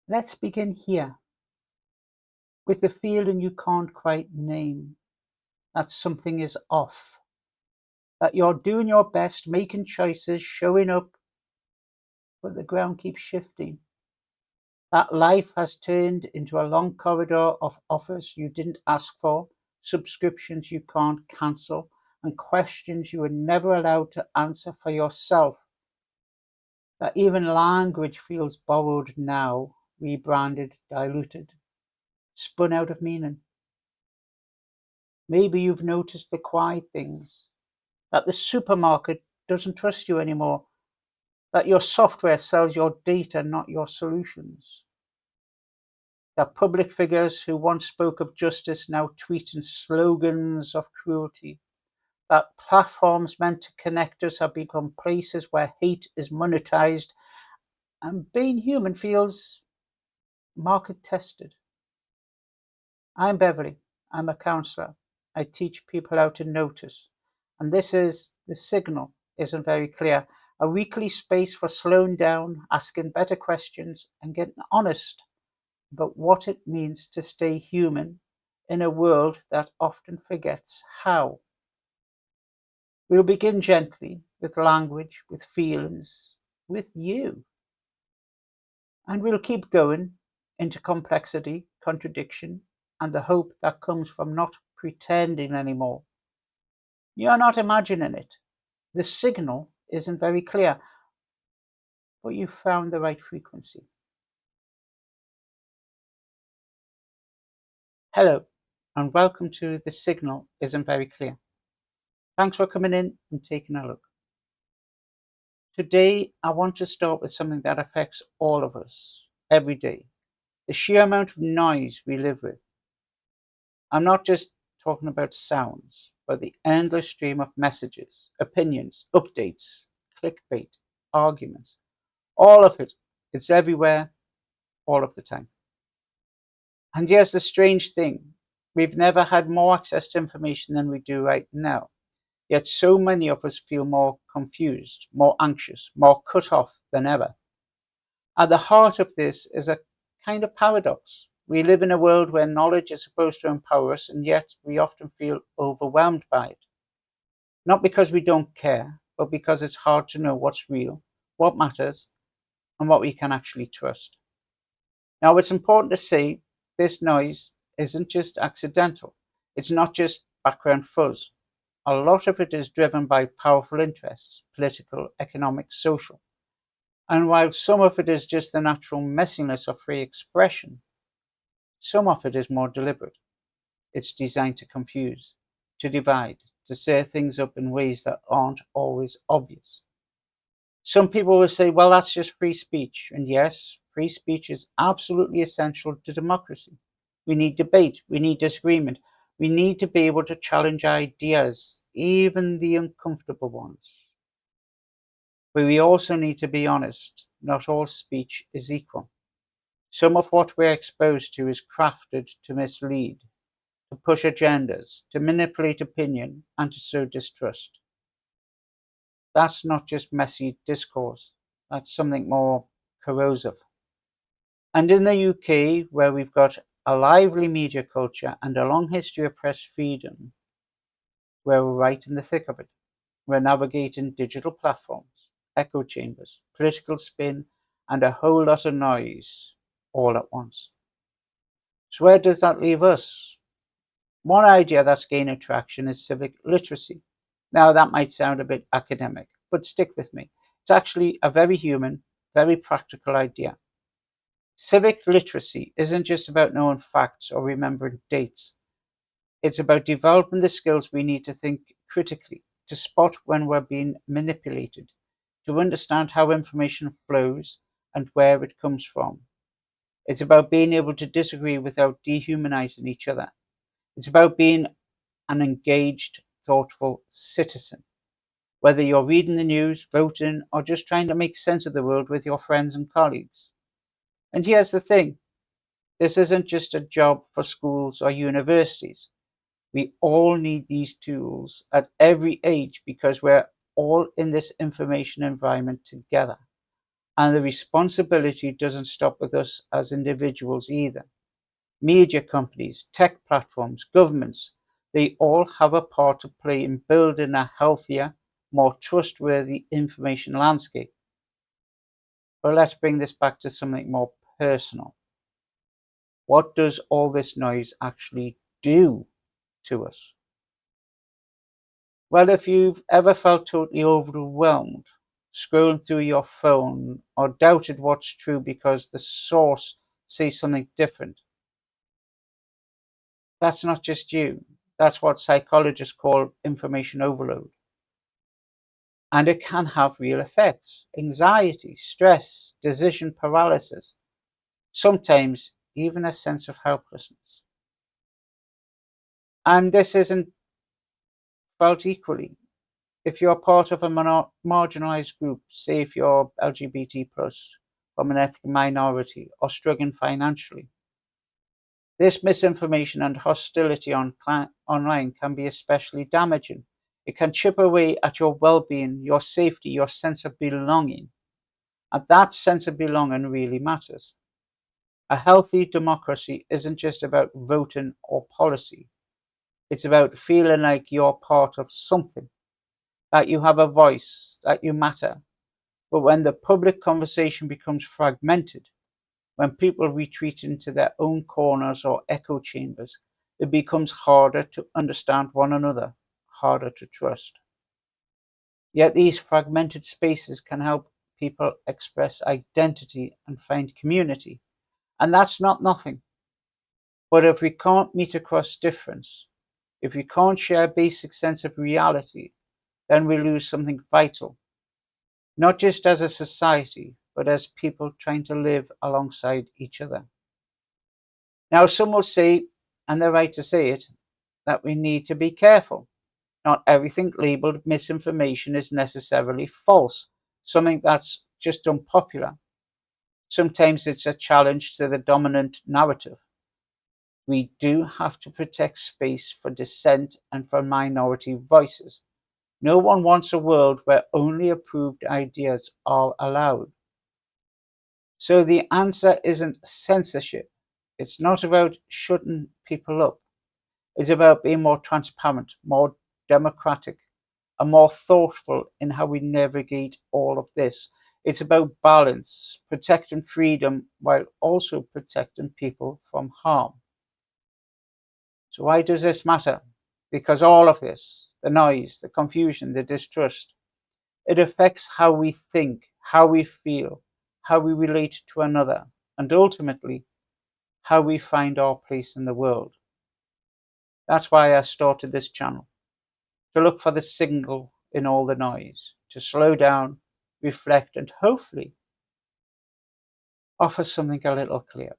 Let's begin here with the feeling you can't quite name, that something is off, that you're doing your best, making choices, showing up, but the ground keeps shifting. That life has turned into a long corridor of offers you didn't ask for, subscriptions you can't cancel, and questions you were never allowed to answer for yourself. That even language feels borrowed now, rebranded, diluted, spun out of meaning. Maybe you've noticed the quiet things, that the supermarket doesn't trust you anymore, that your software sells your data, not your solutions, that public figures who once spoke of justice now tweet in slogans of cruelty, that platforms meant to connect us have become places where hate is monetized, and being human feels market tested. I'm Beverly. I'm a counselor. I teach people how to notice. And this is The Signal Isn't Very Clear, a weekly space for slowing down, asking better questions, and getting honest about what it means to stay human in a world that often forgets how. We'll begin gently with language, with feelings, with you. And we'll keep going into complexity, contradiction, and the hope that comes from not pretending anymore. You're not imagining it. The signal isn't very clear, but you found the right frequency. Hello, and welcome to The Signal Isn't Very Clear. Thanks for coming in and taking a look. Today, I want to start with something that affects all of us every day, the sheer amount of noise we live with. I'm not just talking about sounds, but the endless stream of messages, opinions, updates, clickbait, arguments. All of it. It's everywhere, all of the time. And here's the strange thing. We've never had more access to information than we do right now. Yet so many of us feel more confused, more anxious, more cut off than ever. At the heart of this is a kind of paradox. We live in a world where knowledge is supposed to empower us, and yet we often feel overwhelmed by it. Not because we don't care, but because it's hard to know what's real, what matters, and what we can actually trust. Now, it's important to say this noise isn't just accidental. It's not just background fuzz. A lot of it is driven by powerful interests, political, economic, social. And while some of it is just the natural messiness of free expression, some of it is more deliberate. It's designed to confuse, to divide, to stir things up in ways that aren't always obvious. Some people will say, well, that's just free speech. And yes, free speech is absolutely essential to democracy. We need debate, we need disagreement, we need to be able to challenge ideas, even the uncomfortable ones. But we also need to be honest. Not all speech is equal. Some of what we're exposed to is crafted to mislead, to push agendas, to manipulate opinion, and to sow distrust. That's not just messy discourse, that's something more corrosive. And in the UK, where we've got a lively media culture and a long history of press freedom, we're right in the thick of it. We're navigating digital platforms, echo chambers, political spin, and a whole lot of noise all at once. So where does that leave us? One idea that's gaining traction is civic literacy. Now that might sound a bit academic, but stick with me. It's actually a very human, very practical idea. Civic literacy isn't just about knowing facts or remembering dates. It's about developing the skills we need to think critically, to spot when we're being manipulated, to understand how information flows and where it comes from. It's about being able to disagree without dehumanizing each other. It's about being an engaged, thoughtful citizen, whether you're reading the news, voting, or just trying to make sense of the world with your friends and colleagues. And here's the thing, this isn't just a job for schools or universities. We all need these tools at every age because we're all in this information environment together. And the responsibility doesn't stop with us as individuals either. Media companies, tech platforms, governments, they all have a part to play in building a healthier, more trustworthy information landscape. But let's bring this back to something more personal. What does all this noise actually do to us? Well, if you've ever felt totally overwhelmed, scrolling through your phone, or doubted what's true because the source says something different, that's not just you. That's what psychologists call information overload. And it can have real effects: anxiety, stress, decision paralysis, sometimes even a sense of helplessness. And this isn't felt equally. If you're part of a marginalized group, say if you're LGBT plus, from an ethnic minority, or struggling financially, this misinformation and hostility online can be especially damaging. It can chip away at your well-being, your safety, your sense of belonging. And that sense of belonging really matters. A healthy democracy isn't just about voting or policy. It's about feeling like you're part of something, that you have a voice, that you matter. But when the public conversation becomes fragmented, when people retreat into their own corners or echo chambers, it becomes harder to understand one another, harder to trust. Yet these fragmented spaces can help people express identity and find community. And that's not nothing. But if we can't meet across difference, if we can't share a basic sense of reality, then we lose something vital, not just as a society, but as people trying to live alongside each other. Now, some will say, and they're right to say it, that we need to be careful. Not everything labeled misinformation is necessarily false, something that's just unpopular. Sometimes it's a challenge to the dominant narrative. We do have to protect space for dissent and for minority voices. No one wants a world where only approved ideas are allowed. So the answer isn't censorship. It's not about shutting people up. It's about being more transparent, more democratic, and more thoughtful in how we navigate all of this. It's about balance, protecting freedom while also protecting people from harm. So why does this matter? Because all of this, the noise, the confusion, the distrust, it affects how we think, how we feel, how we relate to another, and ultimately, how we find our place in the world. That's why I started this channel, to look for the signal in all the noise, to slow down, reflect, and hopefully offer something a little clearer.